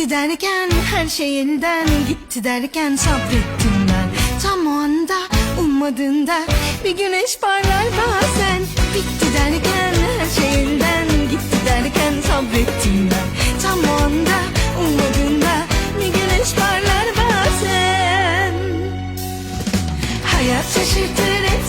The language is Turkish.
Bitti derken her şey elden gitti derken sabrettim ben. Tam o anda ummadığında bir güneş parlar bazen. Bitti derken her şey elden gitti derken sabrettim ben. Tam o anda ummadığında bir güneş parlar bazen. Hayat şaşırtır hep